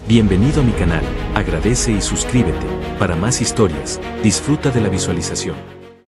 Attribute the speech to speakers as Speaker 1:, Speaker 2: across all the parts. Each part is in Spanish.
Speaker 1: Bienvenido a mi canal, agradece y suscríbete. Para más historias, disfruta de la visualización.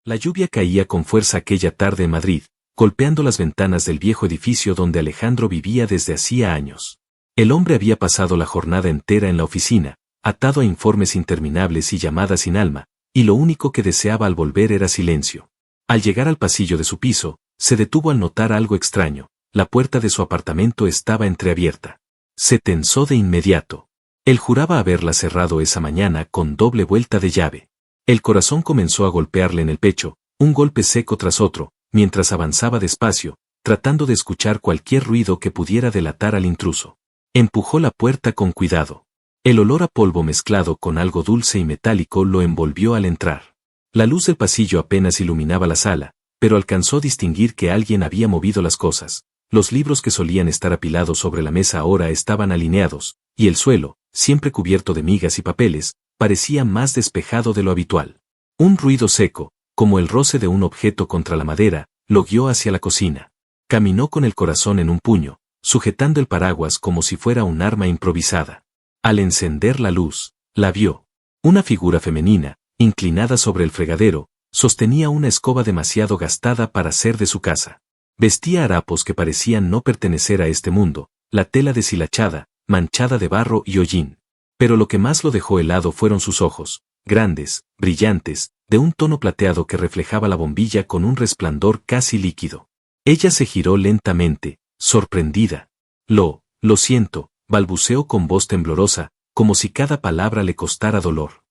Speaker 1: La lluvia caía con fuerza aquella tarde en Madrid, golpeando las ventanas del viejo edificio donde Alejandro vivía desde hacía años. El hombre había pasado la jornada entera en la oficina, atado a informes interminables y llamadas sin alma, y lo único que deseaba al volver era silencio. Al llegar al pasillo de su piso, se detuvo al notar algo extraño: la puerta de su apartamento estaba entreabierta. Se tensó de inmediato. Él juraba haberla cerrado esa mañana con doble vuelta de llave. El corazón comenzó a golpearle en el pecho, un golpe seco tras otro, mientras avanzaba despacio, tratando de escuchar cualquier ruido que pudiera delatar al intruso. Empujó la puerta con cuidado. El olor a polvo mezclado con algo dulce y metálico lo envolvió al entrar. La luz del pasillo apenas iluminaba la sala, pero alcanzó a distinguir que alguien había movido las cosas. Los libros que solían estar apilados sobre la mesa ahora estaban alineados, y el suelo, siempre cubierto de migas y papeles, parecía más despejado de lo habitual. Un ruido seco, como el roce de un objeto contra la madera, lo guió hacia la cocina. Caminó con el corazón en un puño, sujetando el paraguas como si fuera un arma improvisada. Al encender la luz, la vio. Una figura femenina, inclinada sobre el fregadero, sostenía una escoba demasiado gastada para ser de su casa. Vestía harapos que parecían no pertenecer a este mundo, la tela deshilachada, manchada de barro y hollín. Pero lo que más lo dejó helado fueron sus ojos, grandes, brillantes, de un tono plateado que reflejaba la bombilla con un resplandor casi líquido. Ella se giró lentamente, sorprendida. Lo siento, balbuceó con voz temblorosa, como si cada palabra le costara dolor.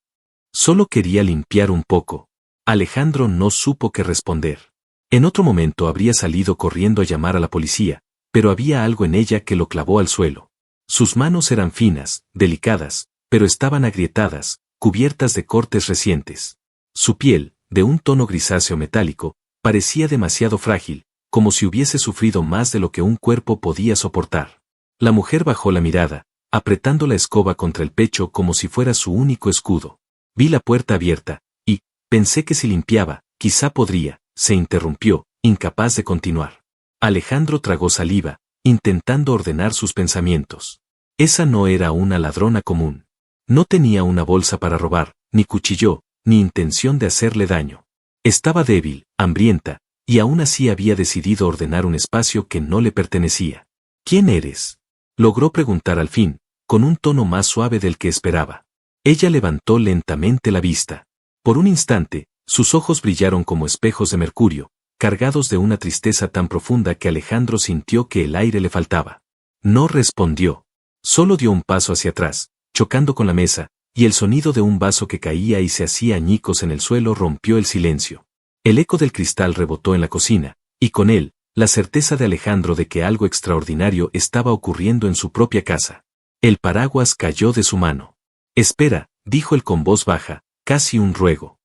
Speaker 1: Solo quería limpiar un poco. Alejandro no supo qué responder. En otro momento habría salido corriendo a llamar a la policía, pero había algo en ella que lo clavó al suelo. Sus manos eran finas, delicadas, pero estaban agrietadas, cubiertas de cortes recientes. Su piel, de un tono grisáceo metálico, parecía demasiado frágil, como si hubiese sufrido más de lo que un cuerpo podía soportar. La mujer bajó la mirada, apretando la escoba contra el pecho como si fuera su único escudo. Vi la puerta abierta, y pensé que si limpiaba, quizá podría. Se interrumpió, incapaz de continuar. Alejandro tragó saliva, intentando ordenar sus pensamientos. Esa no era una ladrona común. No tenía una bolsa para robar, ni cuchillo, ni intención de hacerle daño. Estaba débil, hambrienta, y aún así había decidido ordenar un espacio que no le pertenecía. ¿Quién eres?, logró preguntar al fin, con un tono más suave del que esperaba. Ella levantó lentamente la vista. Por un instante, sus ojos brillaron como espejos de mercurio, cargados de una tristeza tan profunda que Alejandro sintió que el aire le faltaba. No respondió. Solo dio un paso hacia atrás, chocando con la mesa, y el sonido de un vaso que caía y se hacía añicos en el suelo rompió el silencio. El eco del cristal rebotó en la cocina, y con él, la certeza de Alejandro de que algo extraordinario estaba ocurriendo en su propia casa. El paraguas cayó de su mano. «Espera», dijo él con voz baja, casi un ruego.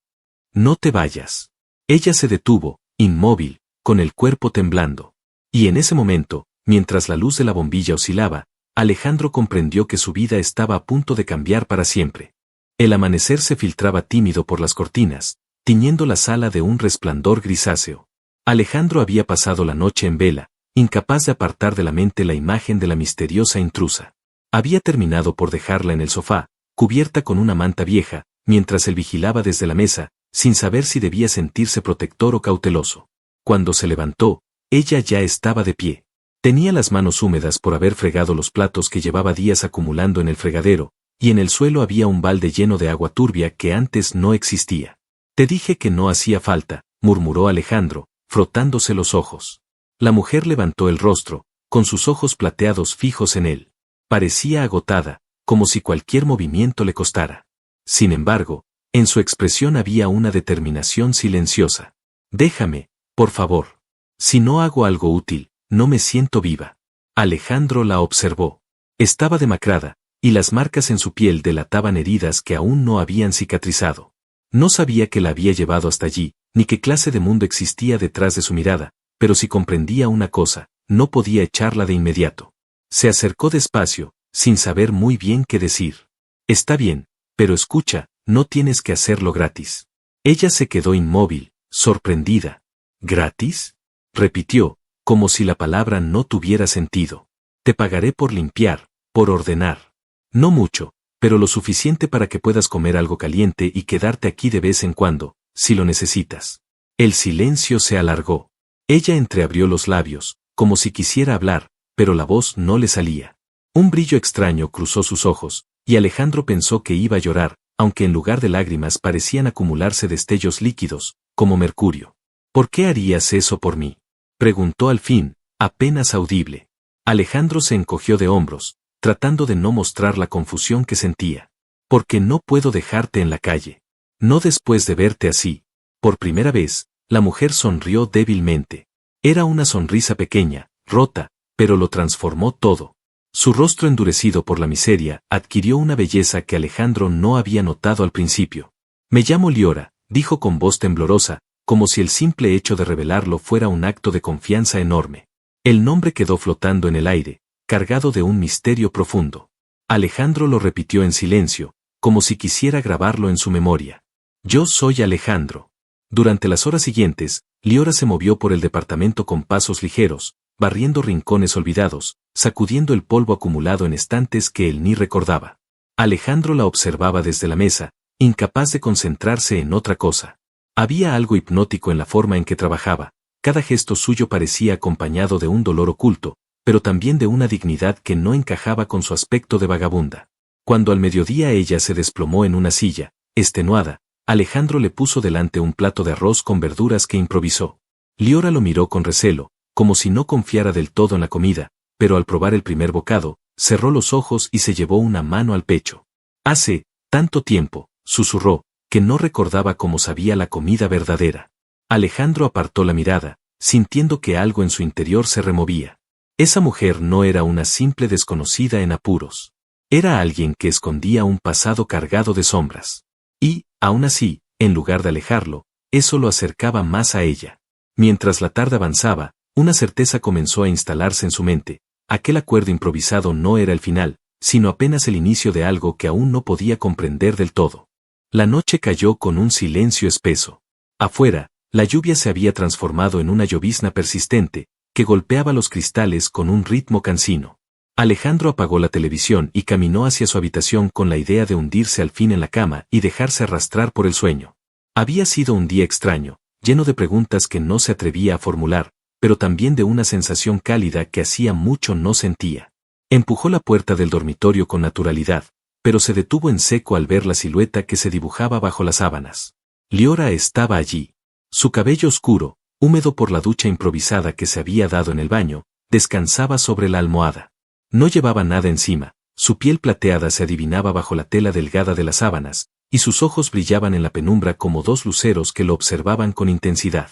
Speaker 1: «No te vayas». Ella se detuvo, inmóvil, con el cuerpo temblando. Y en ese momento, mientras la luz de la bombilla oscilaba, Alejandro comprendió que su vida estaba a punto de cambiar para siempre. El amanecer se filtraba tímido por las cortinas, tiñendo la sala de un resplandor grisáceo. Alejandro había pasado la noche en vela, incapaz de apartar de la mente la imagen de la misteriosa intrusa. Había terminado por dejarla en el sofá, cubierta con una manta vieja, mientras él vigilaba desde la mesa, sin saber si debía sentirse protector o cauteloso. Cuando se levantó, ella ya estaba de pie. Tenía las manos húmedas por haber fregado los platos que llevaba días acumulando en el fregadero, y en el suelo había un balde lleno de agua turbia que antes no existía. «Te dije que no hacía falta», murmuró Alejandro, frotándose los ojos. La mujer levantó el rostro, con sus ojos plateados fijos en él. Parecía agotada, como si cualquier movimiento le costara. Sin embargo, en su expresión había una determinación silenciosa. «Déjame, por favor. Si no hago algo útil, no me siento viva». Alejandro la observó. Estaba demacrada, y las marcas en su piel delataban heridas que aún no habían cicatrizado. No sabía qué la había llevado hasta allí, ni qué clase de mundo existía detrás de su mirada, pero si comprendía una cosa, no podía echarla de inmediato. Se acercó despacio, sin saber muy bien qué decir. «Está bien, pero escucha, no tienes que hacerlo gratis». Ella se quedó inmóvil, sorprendida. «¿Gratis?», repitió, como si la palabra no tuviera sentido. «Te pagaré por limpiar, por ordenar». No mucho, pero lo suficiente para que puedas comer algo caliente y quedarte aquí de vez en cuando, si lo necesitas. El silencio se alargó. Ella entreabrió los labios, como si quisiera hablar, pero la voz no le salía. Un brillo extraño cruzó sus ojos, y Alejandro pensó que iba a llorar, aunque en lugar de lágrimas parecían acumularse destellos líquidos, como mercurio. ¿Por qué harías eso por mí?, preguntó al fin, apenas audible. Alejandro se encogió de hombros, tratando de no mostrar la confusión que sentía. Porque no puedo dejarte en la calle. No después de verte así. Por primera vez, la mujer sonrió débilmente. Era una sonrisa pequeña, rota, pero lo transformó todo. Su rostro endurecido por la miseria adquirió una belleza que Alejandro no había notado al principio. Me llamo Liora, dijo con voz temblorosa, como si el simple hecho de revelarlo fuera un acto de confianza enorme. El nombre quedó flotando en el aire, cargado de un misterio profundo. Alejandro lo repitió en silencio, como si quisiera grabarlo en su memoria. Yo soy Alejandro. Durante las horas siguientes, Liora se movió por el departamento con pasos ligeros, barriendo rincones olvidados, sacudiendo el polvo acumulado en estantes que él ni recordaba. Alejandro la observaba desde la mesa, incapaz de concentrarse en otra cosa. Había algo hipnótico en la forma en que trabajaba, cada gesto suyo parecía acompañado de un dolor oculto, pero también de una dignidad que no encajaba con su aspecto de vagabunda. Cuando al mediodía ella se desplomó en una silla, extenuada, Alejandro le puso delante un plato de arroz con verduras que improvisó. Liora lo miró con recelo, como si no confiara del todo en la comida, pero al probar el primer bocado, cerró los ojos y se llevó una mano al pecho. Hace tanto tiempo, susurró, que no recordaba cómo sabía la comida verdadera. Alejandro apartó la mirada, sintiendo que algo en su interior se removía. Esa mujer no era una simple desconocida en apuros. Era alguien que escondía un pasado cargado de sombras. Y, aún así, en lugar de alejarlo, eso lo acercaba más a ella. Mientras la tarde avanzaba, una certeza comenzó a instalarse en su mente. Aquel acuerdo improvisado no era el final, sino apenas el inicio de algo que aún no podía comprender del todo. La noche cayó con un silencio espeso. Afuera, la lluvia se había transformado en una llovizna persistente, que golpeaba los cristales con un ritmo cansino. Alejandro apagó la televisión y caminó hacia su habitación con la idea de hundirse al fin en la cama y dejarse arrastrar por el sueño. Había sido un día extraño, lleno de preguntas que no se atrevía a formular, pero también de una sensación cálida que hacía mucho no sentía. Empujó la puerta del dormitorio con naturalidad, pero se detuvo en seco al ver la silueta que se dibujaba bajo las sábanas. Liora estaba allí. Su cabello oscuro, húmedo por la ducha improvisada que se había dado en el baño, descansaba sobre la almohada. No llevaba nada encima, su piel plateada se adivinaba bajo la tela delgada de las sábanas, y sus ojos brillaban en la penumbra como dos luceros que lo observaban con intensidad.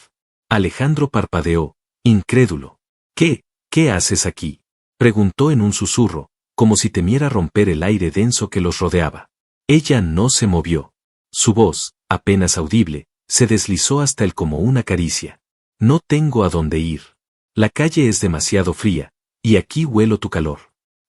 Speaker 1: Alejandro parpadeó, incrédulo. ¿Qué haces aquí?, preguntó en un susurro, como si temiera romper el aire denso que los rodeaba. Ella no se movió. Su voz, apenas audible, se deslizó hasta él como una caricia. No tengo a dónde ir. La calle es demasiado fría, y aquí huelo tu calor.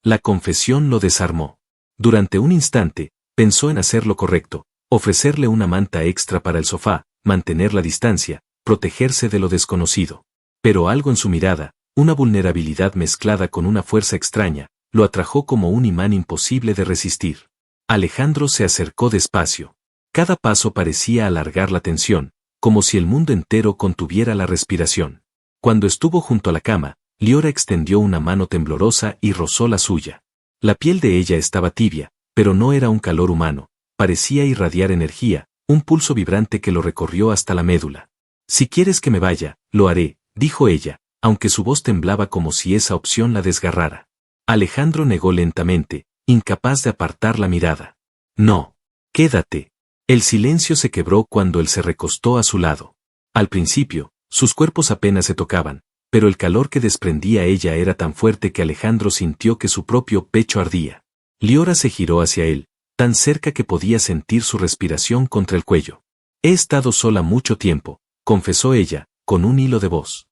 Speaker 1: La confesión lo desarmó. Durante un instante, pensó en hacer lo correcto, ofrecerle una manta extra para el sofá, mantener la distancia, protegerse de lo desconocido. Pero algo en su mirada, una vulnerabilidad mezclada con una fuerza extraña, lo atrajo como un imán imposible de resistir. Alejandro se acercó despacio. Cada paso parecía alargar la tensión, como si el mundo entero contuviera la respiración. Cuando estuvo junto a la cama, Liora extendió una mano temblorosa y rozó la suya. La piel de ella estaba tibia, pero no era un calor humano, parecía irradiar energía, un pulso vibrante que lo recorrió hasta la médula. Si quieres que me vaya, lo haré, dijo ella, aunque su voz temblaba como si esa opción la desgarrara. Alejandro negó lentamente, incapaz de apartar la mirada. No. Quédate. El silencio se quebró cuando él se recostó a su lado. Al principio, sus cuerpos apenas se tocaban, pero el calor que desprendía ella era tan fuerte que Alejandro sintió que su propio pecho ardía. Liora se giró hacia él, tan cerca que podía sentir su respiración contra el cuello. He estado sola mucho tiempo, confesó ella, con un hilo de voz.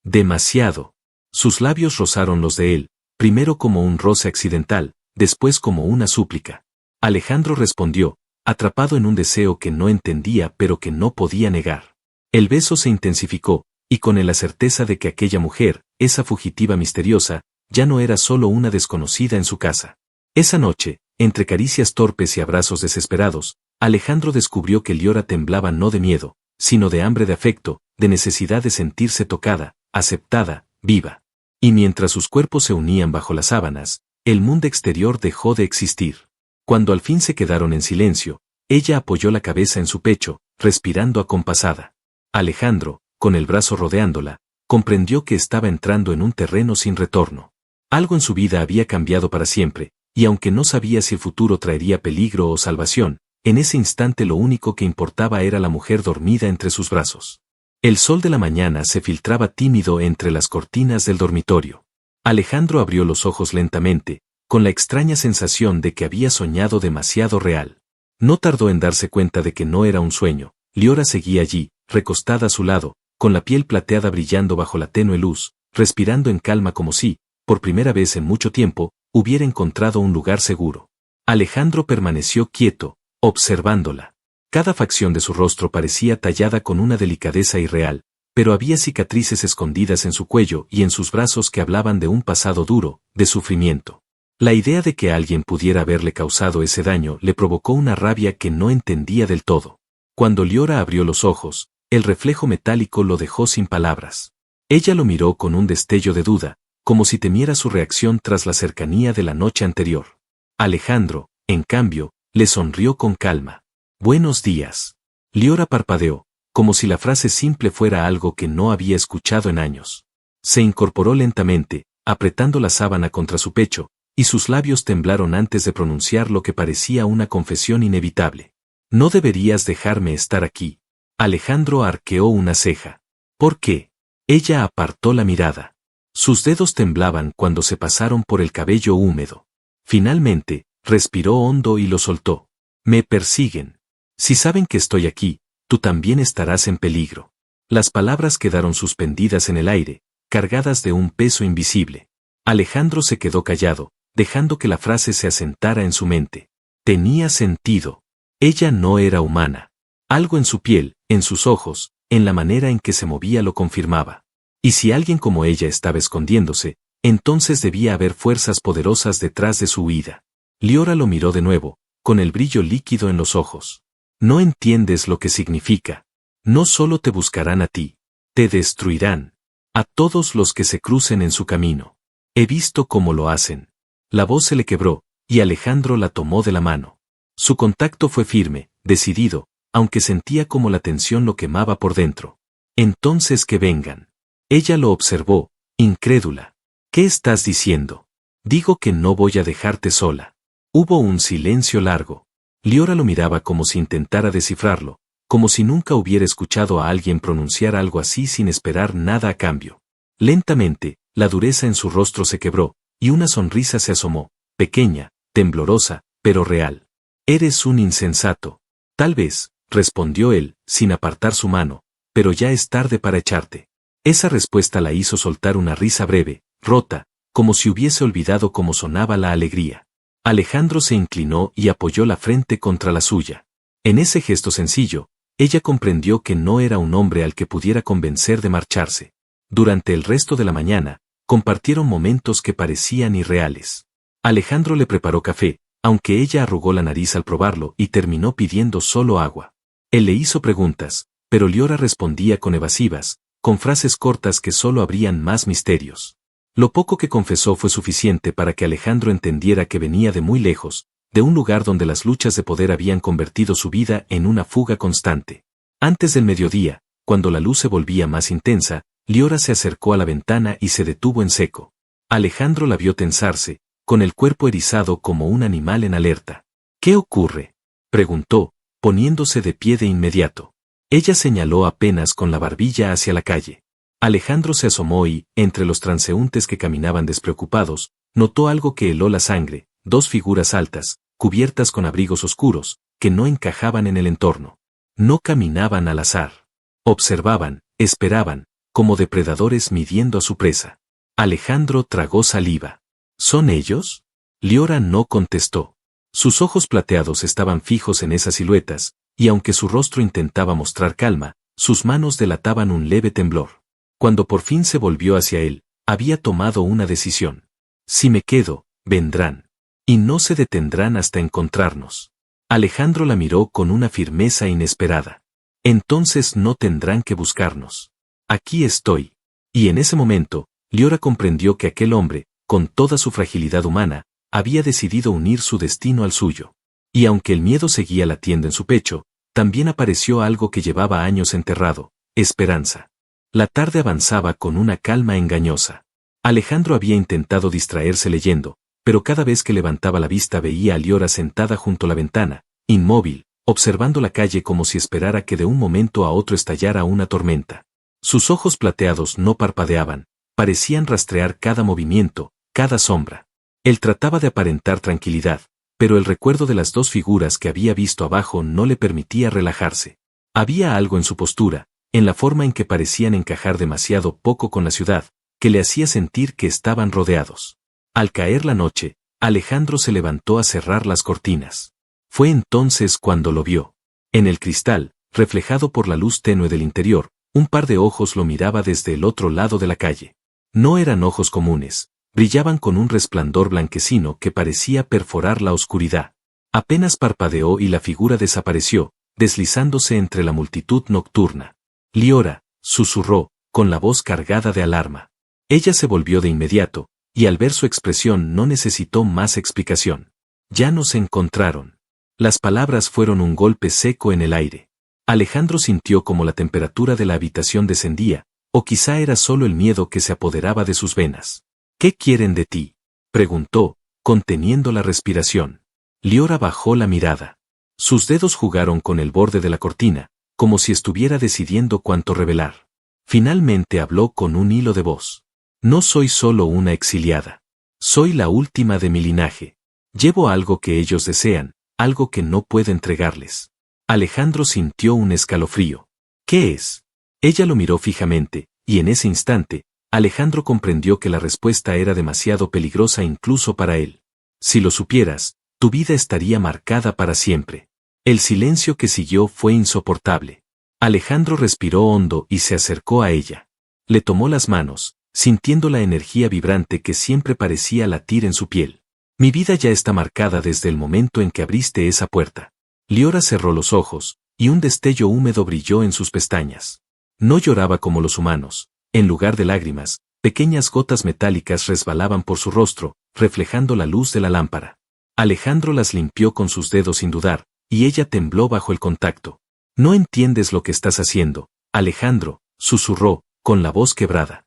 Speaker 1: Demasiado. Sus labios rozaron los de él, primero como un roce accidental, después como una súplica. Alejandro respondió, atrapado en un deseo que no entendía pero que no podía negar. El beso se intensificó, y con él la certeza de que aquella mujer, esa fugitiva misteriosa, ya no era solo una desconocida en su casa. Esa noche, entre caricias torpes y abrazos desesperados, Alejandro descubrió que Liora temblaba no de miedo, sino de hambre de afecto, de necesidad de sentirse tocada, aceptada, viva. Y mientras sus cuerpos se unían bajo las sábanas, el mundo exterior dejó de existir. Cuando al fin se quedaron en silencio, ella apoyó la cabeza en su pecho, respirando acompasada. Alejandro, con el brazo rodeándola, comprendió que estaba entrando en un terreno sin retorno. Algo en su vida había cambiado para siempre, y aunque no sabía si el futuro traería peligro o salvación, en ese instante lo único que importaba era la mujer dormida entre sus brazos. El sol de la mañana se filtraba tímido entre las cortinas del dormitorio. Alejandro abrió los ojos lentamente, con la extraña sensación de que había soñado demasiado real. No tardó en darse cuenta de que no era un sueño. Liora seguía allí, recostada a su lado, con la piel plateada brillando bajo la tenue luz, respirando en calma como si, por primera vez en mucho tiempo, hubiera encontrado un lugar seguro. Alejandro permaneció quieto, observándola. Cada facción de su rostro parecía tallada con una delicadeza irreal, pero había cicatrices escondidas en su cuello y en sus brazos que hablaban de un pasado duro, de sufrimiento. La idea de que alguien pudiera haberle causado ese daño le provocó una rabia que no entendía del todo. Cuando Liora abrió los ojos, el reflejo metálico lo dejó sin palabras. Ella lo miró con un destello de duda, como si temiera su reacción tras la cercanía de la noche anterior. Alejandro, en cambio, le sonrió con calma. «Buenos días». Liora parpadeó, como si la frase simple fuera algo que no había escuchado en años. Se incorporó lentamente, apretando la sábana contra su pecho, y sus labios temblaron antes de pronunciar lo que parecía una confesión inevitable. «No deberías dejarme estar aquí». Alejandro arqueó una ceja. «¿Por qué?». Ella apartó la mirada. Sus dedos temblaban cuando se pasaron por el cabello húmedo. Finalmente, respiró hondo y lo soltó. «Me persiguen. Si saben que estoy aquí, tú también estarás en peligro». Las palabras quedaron suspendidas en el aire, cargadas de un peso invisible. Alejandro se quedó callado, dejando que la frase se asentara en su mente. Tenía sentido. Ella no era humana. Algo en su piel, en sus ojos, en la manera en que se movía lo confirmaba. Y si alguien como ella estaba escondiéndose, entonces debía haber fuerzas poderosas detrás de su huida. Liora lo miró de nuevo, con el brillo líquido en los ojos. «No entiendes lo que significa. No solo te buscarán a ti, te destruirán. A todos los que se crucen en su camino. He visto cómo lo hacen». La voz se le quebró, y Alejandro la tomó de la mano. Su contacto fue firme, decidido, aunque sentía como la tensión lo quemaba por dentro. «Entonces que vengan». Ella lo observó, incrédula. «¿Qué estás diciendo?». «Digo que no voy a dejarte sola». Hubo un silencio largo. Liora lo miraba como si intentara descifrarlo, como si nunca hubiera escuchado a alguien pronunciar algo así sin esperar nada a cambio. Lentamente, la dureza en su rostro se quebró, y una sonrisa se asomó, pequeña, temblorosa, pero real. «Eres un insensato». «Tal vez», respondió él, sin apartar su mano, «pero ya es tarde para echarte». Esa respuesta la hizo soltar una risa breve, rota, como si hubiese olvidado cómo sonaba la alegría. Alejandro se inclinó y apoyó la frente contra la suya. En ese gesto sencillo, ella comprendió que no era un hombre al que pudiera convencer de marcharse. Durante el resto de la mañana, compartieron momentos que parecían irreales. Alejandro le preparó café, aunque ella arrugó la nariz al probarlo y terminó pidiendo solo agua. Él le hizo preguntas, pero Liora respondía con evasivas, con frases cortas que solo abrían más misterios. Lo poco que confesó fue suficiente para que Alejandro entendiera que venía de muy lejos, de un lugar donde las luchas de poder habían convertido su vida en una fuga constante. Antes del mediodía, cuando la luz se volvía más intensa, Liora se acercó a la ventana y se detuvo en seco. Alejandro la vio tensarse, con el cuerpo erizado como un animal en alerta. «¿Qué ocurre?», preguntó, poniéndose de pie de inmediato. Ella señaló apenas con la barbilla hacia la calle. Alejandro se asomó y, entre los transeúntes que caminaban despreocupados, notó algo que heló la sangre, dos figuras altas, cubiertas con abrigos oscuros, que no encajaban en el entorno. No caminaban al azar. Observaban, esperaban, como depredadores midiendo a su presa. Alejandro tragó saliva. ¿Son ellos? Liora no contestó. Sus ojos plateados estaban fijos en esas siluetas, y aunque su rostro intentaba mostrar calma, sus manos delataban un leve temblor. Cuando por fin se volvió hacia él, había tomado una decisión. Si me quedo, vendrán. y no se detendrán hasta encontrarnos. Alejandro la miró con una firmeza inesperada. Entonces no tendrán que buscarnos. Aquí estoy. Y en ese momento, Liora comprendió que aquel hombre, con toda su fragilidad humana, había decidido unir su destino al suyo. Y aunque el miedo seguía latiendo en su pecho, también apareció algo que llevaba años enterrado: esperanza. La tarde avanzaba con una calma engañosa. Alejandro había intentado distraerse leyendo, pero cada vez que levantaba la vista veía a Liora sentada junto a la ventana, inmóvil, observando la calle como si esperara que de un momento a otro estallara una tormenta. Sus ojos plateados no parpadeaban, parecían rastrear cada movimiento, cada sombra. Él trataba de aparentar tranquilidad, pero el recuerdo de las dos figuras que había visto abajo no le permitía relajarse. Había algo en su postura, en la forma en que parecían encajar demasiado poco con la ciudad, que le hacía sentir que estaban rodeados. Al caer la noche, Alejandro se levantó a cerrar las cortinas. Fue entonces cuando lo vio. En el cristal, reflejado por la luz tenue del interior, un par de ojos lo miraba desde el otro lado de la calle. No eran ojos comunes, brillaban con un resplandor blanquecino que parecía perforar la oscuridad. Apenas parpadeó y la figura desapareció, deslizándose entre la multitud nocturna. Liora, susurró, con la voz cargada de alarma. Ella se volvió de inmediato, y al ver su expresión no necesitó más explicación. Ya nos encontraron. Las palabras fueron un golpe seco en el aire. Alejandro sintió como la temperatura de la habitación descendía, o quizá era solo el miedo que se apoderaba de sus venas. ¿Qué quieren de ti?, preguntó, conteniendo la respiración. Liora bajó la mirada. Sus dedos jugaron con el borde de la cortina, como si estuviera decidiendo cuánto revelar. Finalmente habló con un hilo de voz. No soy solo una exiliada. Soy la última de mi linaje. Llevo algo que ellos desean, algo que no puedo entregarles. Alejandro sintió un escalofrío. ¿Qué es? Ella lo miró fijamente, y en ese instante, Alejandro comprendió que la respuesta era demasiado peligrosa incluso para él. Si lo supieras, tu vida estaría marcada para siempre. El silencio que siguió fue insoportable. Alejandro respiró hondo y se acercó a ella. Le tomó las manos, sintiendo la energía vibrante que siempre parecía latir en su piel. Mi vida ya está marcada desde el momento en que abriste esa puerta. Liora cerró los ojos, y un destello húmedo brilló en sus pestañas. No lloraba como los humanos. En lugar de lágrimas, pequeñas gotas metálicas resbalaban por su rostro, reflejando la luz de la lámpara. Alejandro las limpió con sus dedos sin dudar, y ella tembló bajo el contacto. No entiendes lo que estás haciendo, Alejandro, susurró, con la voz quebrada.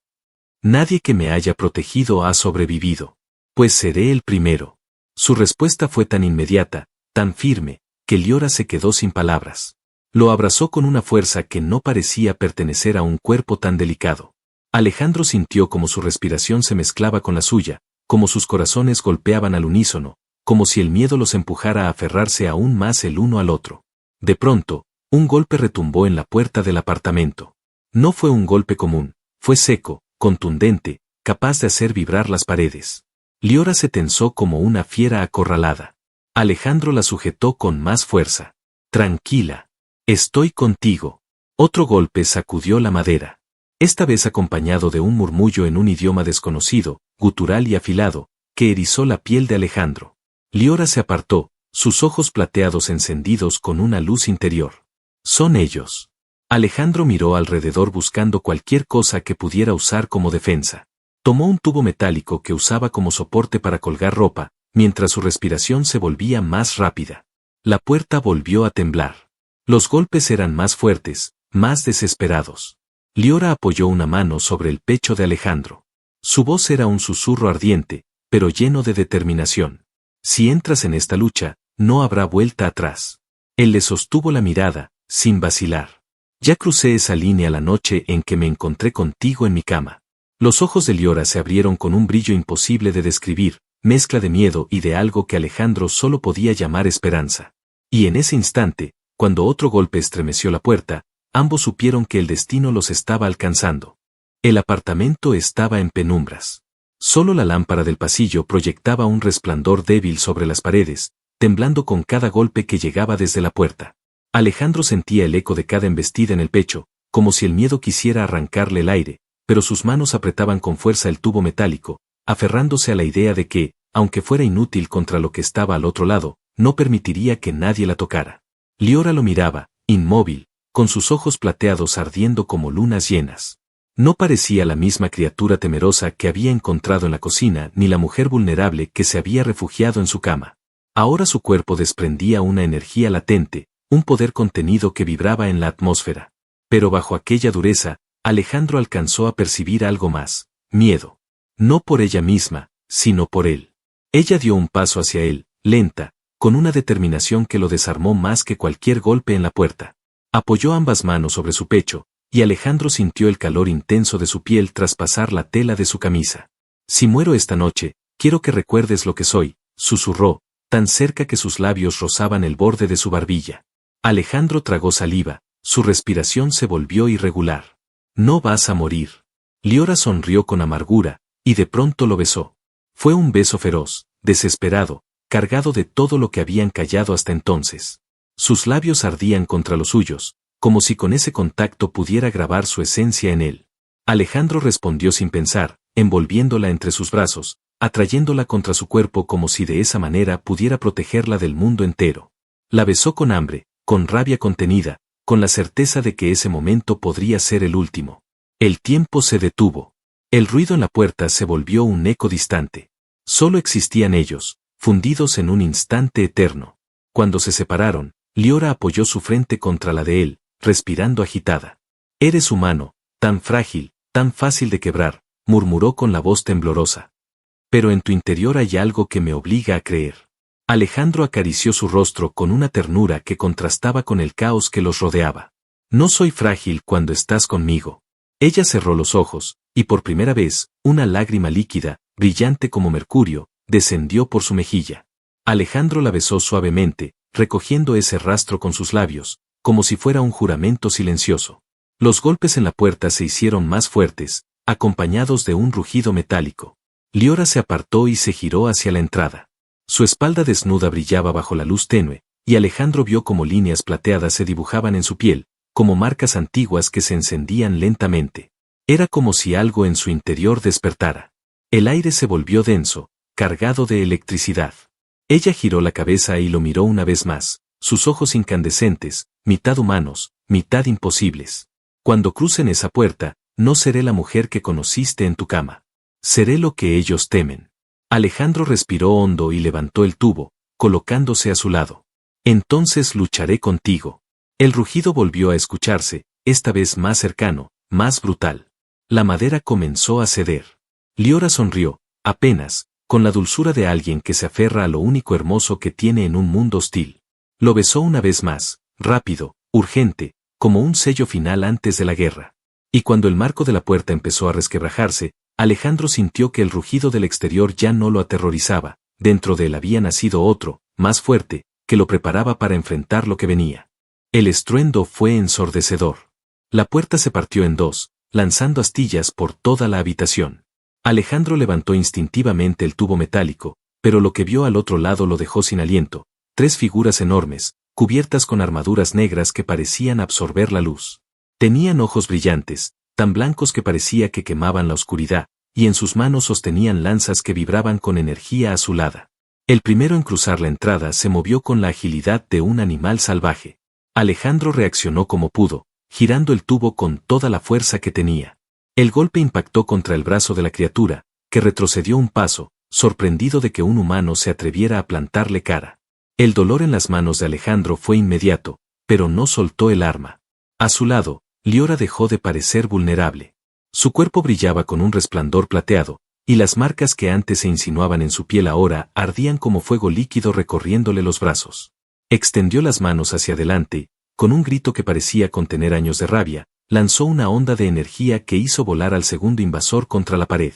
Speaker 1: Nadie que me haya protegido ha sobrevivido. Pues seré el primero. Su respuesta fue tan inmediata, tan firme, que Liora se quedó sin palabras. Lo abrazó con una fuerza que no parecía pertenecer a un cuerpo tan delicado. Alejandro sintió como su respiración se mezclaba con la suya, como sus corazones golpeaban al unísono, como si el miedo los empujara a aferrarse aún más el uno al otro. De pronto, un golpe retumbó en la puerta del apartamento. No fue un golpe común, fue seco, contundente, capaz de hacer vibrar las paredes. Liora se tensó como una fiera acorralada. Alejandro la sujetó con más fuerza. Tranquila. Estoy contigo. Otro golpe sacudió la madera. Esta vez acompañado de un murmullo en un idioma desconocido, gutural y afilado, que erizó la piel de Alejandro. Liora se apartó, sus ojos plateados encendidos con una luz interior. Son ellos. Alejandro miró alrededor buscando cualquier cosa que pudiera usar como defensa. Tomó un tubo metálico que usaba como soporte para colgar ropa, mientras su respiración se volvía más rápida. La puerta volvió a temblar. Los golpes eran más fuertes, más desesperados. Liora apoyó una mano sobre el pecho de Alejandro. Su voz era un susurro ardiente, pero lleno de determinación. Si entras en esta lucha, no habrá vuelta atrás. Él le sostuvo la mirada, sin vacilar. Ya crucé esa línea la noche en que me encontré contigo en mi cama. Los ojos de Liora se abrieron con un brillo imposible de describir, mezcla de miedo y de algo que Alejandro solo podía llamar esperanza. Y en ese instante, cuando otro golpe estremeció la puerta, ambos supieron que el destino los estaba alcanzando. El apartamento estaba en penumbras. Solo la lámpara del pasillo proyectaba un resplandor débil sobre las paredes, temblando con cada golpe que llegaba desde la puerta. Alejandro sentía el eco de cada embestida en el pecho, como si el miedo quisiera arrancarle el aire, pero sus manos apretaban con fuerza el tubo metálico, aferrándose a la idea de que, aunque fuera inútil contra lo que estaba al otro lado, no permitiría que nadie la tocara. Liora lo miraba, inmóvil, con sus ojos plateados ardiendo como lunas llenas. No parecía la misma criatura temerosa que había encontrado en la cocina ni la mujer vulnerable que se había refugiado en su cama. Ahora su cuerpo desprendía una energía latente, un poder contenido que vibraba en la atmósfera. Pero bajo aquella dureza, Alejandro alcanzó a percibir algo más: miedo. No por ella misma, sino por él. Ella dio un paso hacia él, lenta, con una determinación que lo desarmó más que cualquier golpe en la puerta. Apoyó ambas manos sobre su pecho, y Alejandro sintió el calor intenso de su piel traspasar la tela de su camisa. Si muero esta noche, quiero que recuerdes lo que soy, susurró, tan cerca que sus labios rozaban el borde de su barbilla. Alejandro tragó saliva, su respiración se volvió irregular. No vas a morir. Liora sonrió con amargura, y de pronto lo besó. Fue un beso feroz, desesperado, cargado de todo lo que habían callado hasta entonces. Sus labios ardían contra los suyos, como si con ese contacto pudiera grabar su esencia en él. Alejandro respondió sin pensar, envolviéndola entre sus brazos, atrayéndola contra su cuerpo como si de esa manera pudiera protegerla del mundo entero. La besó con hambre, con rabia contenida, con la certeza de que ese momento podría ser el último. El tiempo se detuvo. El ruido en la puerta se volvió un eco distante. Solo existían ellos, fundidos en un instante eterno. Cuando se separaron, Liora apoyó su frente contra la de él, respirando agitada. Eres humano, tan frágil, tan fácil de quebrar, murmuró con la voz temblorosa. Pero en tu interior hay algo que me obliga a creer. Alejandro acarició su rostro con una ternura que contrastaba con el caos que los rodeaba. No soy frágil cuando estás conmigo. Ella cerró los ojos, y por primera vez, una lágrima líquida, brillante como mercurio, descendió por su mejilla. Alejandro la besó suavemente, recogiendo ese rastro con sus labios, como si fuera un juramento silencioso. Los golpes en la puerta se hicieron más fuertes, acompañados de un rugido metálico. Liora se apartó y se giró hacia la entrada. Su espalda desnuda brillaba bajo la luz tenue, y Alejandro vio como líneas plateadas se dibujaban en su piel, como marcas antiguas que se encendían lentamente. Era como si algo en su interior despertara. El aire se volvió denso, cargado de electricidad. Ella giró la cabeza y lo miró una vez más, sus ojos incandescentes, mitad humanos, mitad imposibles. Cuando crucen esa puerta, no seré la mujer que conociste en tu cama. Seré lo que ellos temen. Alejandro respiró hondo y levantó el tubo, colocándose a su lado. Entonces lucharé contigo. El rugido volvió a escucharse, esta vez más cercano, más brutal. La madera comenzó a ceder. Liora sonrió, apenas, con la dulzura de alguien que se aferra a lo único hermoso que tiene en un mundo hostil. Lo besó una vez más, rápido, urgente, como un sello final antes de la guerra. Y cuando el marco de la puerta empezó a resquebrajarse, Alejandro sintió que el rugido del exterior ya no lo aterrorizaba, dentro de él había nacido otro, más fuerte, que lo preparaba para enfrentar lo que venía. El estruendo fue ensordecedor. La puerta se partió en dos, lanzando astillas por toda la habitación. Alejandro levantó instintivamente el tubo metálico, pero lo que vio al otro lado lo dejó sin aliento: 3 figuras enormes, cubiertas con armaduras negras que parecían absorber la luz. Tenían ojos brillantes, tan blancos que parecía que quemaban la oscuridad, y en sus manos sostenían lanzas que vibraban con energía azulada. El primero en cruzar la entrada se movió con la agilidad de un animal salvaje. Alejandro reaccionó como pudo, girando el tubo con toda la fuerza que tenía. El golpe impactó contra el brazo de la criatura, que retrocedió un paso, sorprendido de que un humano se atreviera a plantarle cara. El dolor en las manos de Alejandro fue inmediato, pero no soltó el arma. A su lado, Liora dejó de parecer vulnerable. Su cuerpo brillaba con un resplandor plateado, y las marcas que antes se insinuaban en su piel ahora ardían como fuego líquido recorriéndole los brazos. Extendió las manos hacia adelante, con un grito que parecía contener años de rabia, lanzó una onda de energía que hizo volar al segundo invasor contra la pared.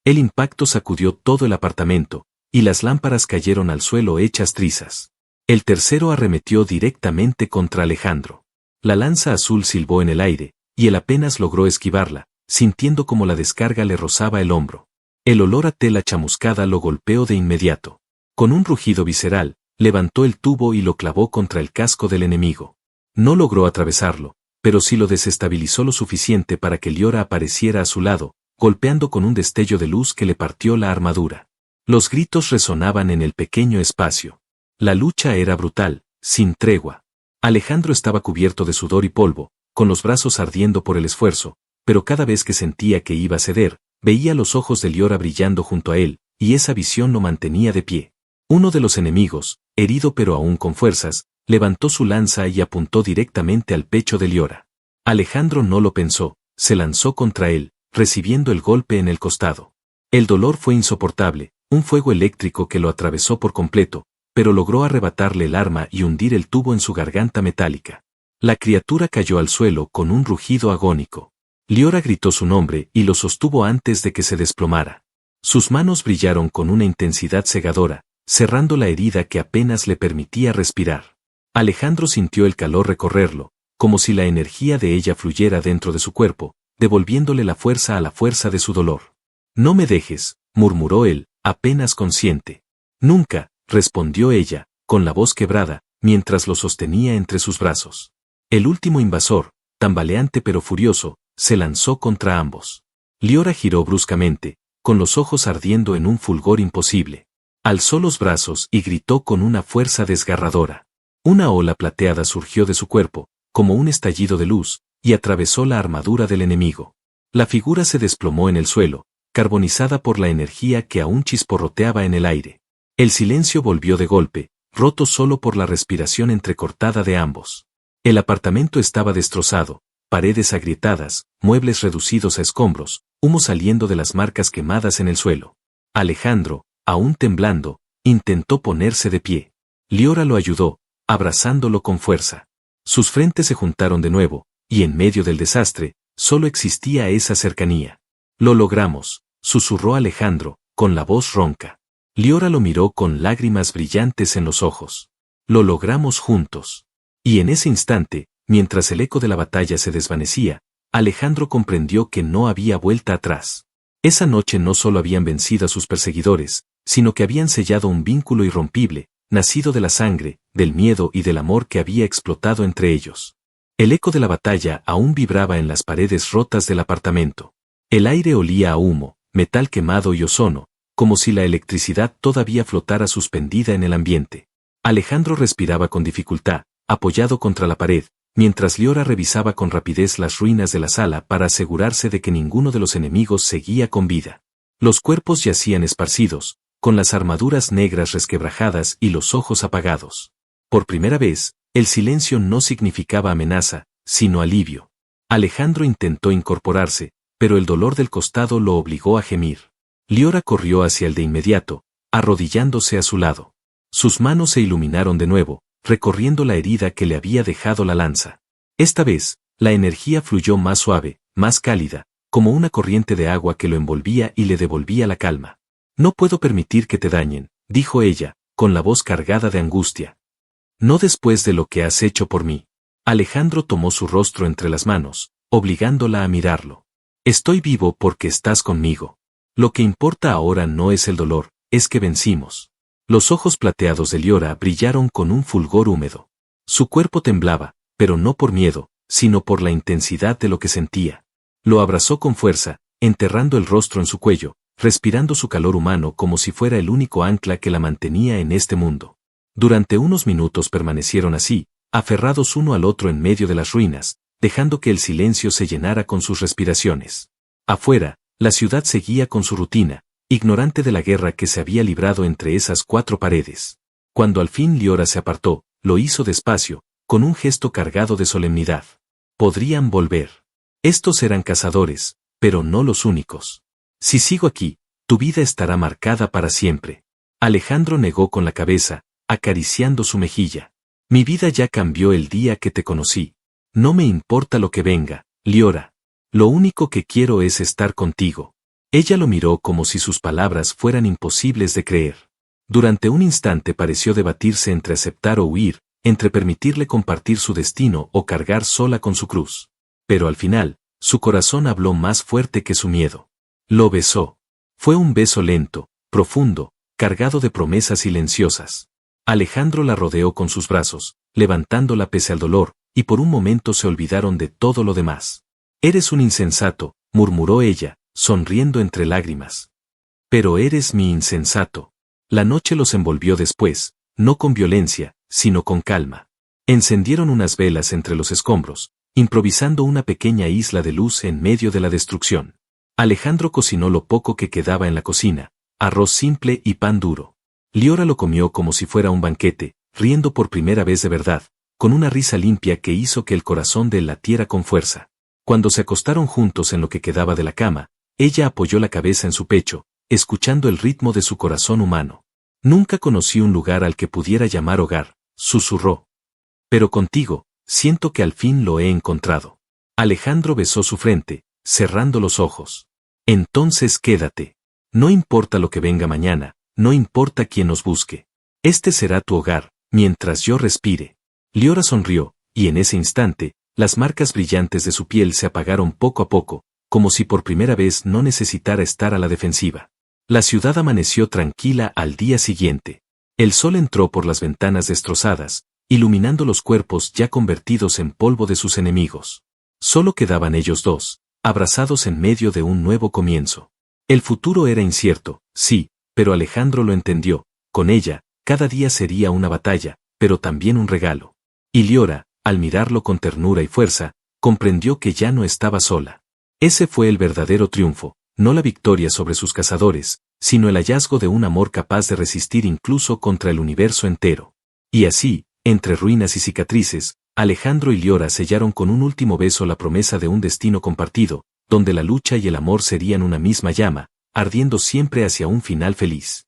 Speaker 1: El impacto sacudió todo el apartamento, y las lámparas cayeron al suelo hechas trizas. El tercero arremetió directamente contra Alejandro. La lanza azul silbó en el aire, y él apenas logró esquivarla, sintiendo como la descarga le rozaba el hombro. El olor a tela chamuscada lo golpeó de inmediato. Con un rugido visceral, levantó el tubo y lo clavó contra el casco del enemigo. No logró atravesarlo, pero sí lo desestabilizó lo suficiente para que Liora apareciera a su lado, golpeando con un destello de luz que le partió la armadura. Los gritos resonaban en el pequeño espacio. La lucha era brutal, sin tregua. Alejandro estaba cubierto de sudor y polvo, con los brazos ardiendo por el esfuerzo, pero cada vez que sentía que iba a ceder, veía los ojos de Liora brillando junto a él, y esa visión lo mantenía de pie. Uno de los enemigos, herido pero aún con fuerzas, levantó su lanza y apuntó directamente al pecho de Liora. Alejandro no lo pensó, se lanzó contra él, recibiendo el golpe en el costado. El dolor fue insoportable, un fuego eléctrico que lo atravesó por completo, pero logró arrebatarle el arma y hundir el tubo en su garganta metálica. La criatura cayó al suelo con un rugido agónico. Liora gritó su nombre y lo sostuvo antes de que se desplomara. Sus manos brillaron con una intensidad cegadora, cerrando la herida que apenas le permitía respirar. Alejandro sintió el calor recorrerlo, como si la energía de ella fluyera dentro de su cuerpo, devolviéndole la fuerza a la fuerza de su dolor. «No me dejes», murmuró él, apenas consciente. «Nunca», respondió ella, con la voz quebrada, mientras lo sostenía entre sus brazos. El último invasor, tambaleante pero furioso, se lanzó contra ambos. Liora giró bruscamente, con los ojos ardiendo en un fulgor imposible. Alzó los brazos y gritó con una fuerza desgarradora. Una ola plateada surgió de su cuerpo, como un estallido de luz, y atravesó la armadura del enemigo. La figura se desplomó en el suelo, carbonizada por la energía que aún chisporroteaba en el aire. El silencio volvió de golpe, roto solo por la respiración entrecortada de ambos. El apartamento estaba destrozado, paredes agrietadas, muebles reducidos a escombros, humo saliendo de las marcas quemadas en el suelo. Alejandro, aún temblando, intentó ponerse de pie. Liora lo ayudó, abrazándolo con fuerza. Sus frentes se juntaron de nuevo, y en medio del desastre, solo existía esa cercanía. «Lo logramos», susurró Alejandro, con la voz ronca. Liora lo miró con lágrimas brillantes en los ojos. «Lo logramos juntos». Y en ese instante, mientras el eco de la batalla se desvanecía, Alejandro comprendió que no había vuelta atrás. Esa noche no solo habían vencido a sus perseguidores, sino que habían sellado un vínculo irrompible, nacido de la sangre, del miedo y del amor que había explotado entre ellos. El eco de la batalla aún vibraba en las paredes rotas del apartamento. El aire olía a humo, metal quemado y ozono, como si la electricidad todavía flotara suspendida en el ambiente. Alejandro respiraba con dificultad, apoyado contra la pared, mientras Liora revisaba con rapidez las ruinas de la sala para asegurarse de que ninguno de los enemigos seguía con vida. Los cuerpos yacían esparcidos, con las armaduras negras resquebrajadas y los ojos apagados. Por primera vez, el silencio no significaba amenaza, sino alivio. Alejandro intentó incorporarse, pero el dolor del costado lo obligó a gemir. Liora corrió hacia él de inmediato, arrodillándose a su lado. Sus manos se iluminaron de nuevo, recorriendo la herida que le había dejado la lanza. Esta vez, la energía fluyó más suave, más cálida, como una corriente de agua que lo envolvía y le devolvía la calma. «No puedo permitir que te dañen», dijo ella, con la voz cargada de angustia. «No después de lo que has hecho por mí». Alejandro tomó su rostro entre las manos, obligándola a mirarlo. «Estoy vivo porque estás conmigo. Lo que importa ahora no es el dolor, es que vencimos». Los ojos plateados de Liora brillaron con un fulgor húmedo. Su cuerpo temblaba, pero no por miedo, sino por la intensidad de lo que sentía. Lo abrazó con fuerza, enterrando el rostro en su cuello, respirando su calor humano como si fuera el único ancla que la mantenía en este mundo. Durante unos minutos permanecieron así, aferrados uno al otro en medio de las ruinas, dejando que el silencio se llenara con sus respiraciones. Afuera, la ciudad seguía con su rutina, ignorante de la guerra que se había librado entre esas cuatro paredes. Cuando al fin Liora se apartó, lo hizo despacio, con un gesto cargado de solemnidad. Podrían volver. Estos eran cazadores, pero no los únicos. Si sigo aquí, tu vida estará marcada para siempre. Alejandro negó con la cabeza, acariciando su mejilla. Mi vida ya cambió el día que te conocí. No me importa lo que venga, Liora. Lo único que quiero es estar contigo. Ella lo miró como si sus palabras fueran imposibles de creer. Durante un instante pareció debatirse entre aceptar o huir, entre permitirle compartir su destino o cargar sola con su cruz. Pero al final, su corazón habló más fuerte que su miedo. Lo besó. Fue un beso lento, profundo, cargado de promesas silenciosas. Alejandro la rodeó con sus brazos, levantándola pese al dolor, y por un momento se olvidaron de todo lo demás. «Eres un insensato», murmuró ella, sonriendo entre lágrimas. Pero eres mi insensato. La noche los envolvió después, no con violencia, sino con calma. Encendieron unas velas entre los escombros, improvisando una pequeña isla de luz en medio de la destrucción. Alejandro cocinó lo poco que quedaba en la cocina, arroz simple y pan duro. Liora lo comió como si fuera un banquete, riendo por primera vez de verdad, con una risa limpia que hizo que el corazón de él latiera con fuerza. Cuando se acostaron juntos en lo que quedaba de la cama, ella apoyó la cabeza en su pecho, escuchando el ritmo de su corazón humano. Nunca conocí un lugar al que pudiera llamar hogar, susurró. Pero contigo, siento que al fin lo he encontrado. Alejandro besó su frente, cerrando los ojos. Entonces quédate. No importa lo que venga mañana, no importa quién nos busque. Este será tu hogar, mientras yo respire. Liora sonrió, y en ese instante, las marcas brillantes de su piel se apagaron poco a poco, como si por primera vez no necesitara estar a la defensiva. La ciudad amaneció tranquila al día siguiente. El sol entró por las ventanas destrozadas, iluminando los cuerpos ya convertidos en polvo de sus enemigos. Solo quedaban ellos dos, abrazados en medio de un nuevo comienzo. El futuro era incierto, sí, pero Alejandro lo entendió. Con ella, cada día sería una batalla, pero también un regalo. Y Liora, al mirarlo con ternura y fuerza, comprendió que ya no estaba sola. Ese fue el verdadero triunfo, no la victoria sobre sus cazadores, sino el hallazgo de un amor capaz de resistir incluso contra el universo entero. Y así, entre ruinas y cicatrices, Alejandro y Liora sellaron con un último beso la promesa de un destino compartido, donde la lucha y el amor serían una misma llama, ardiendo siempre hacia un final feliz.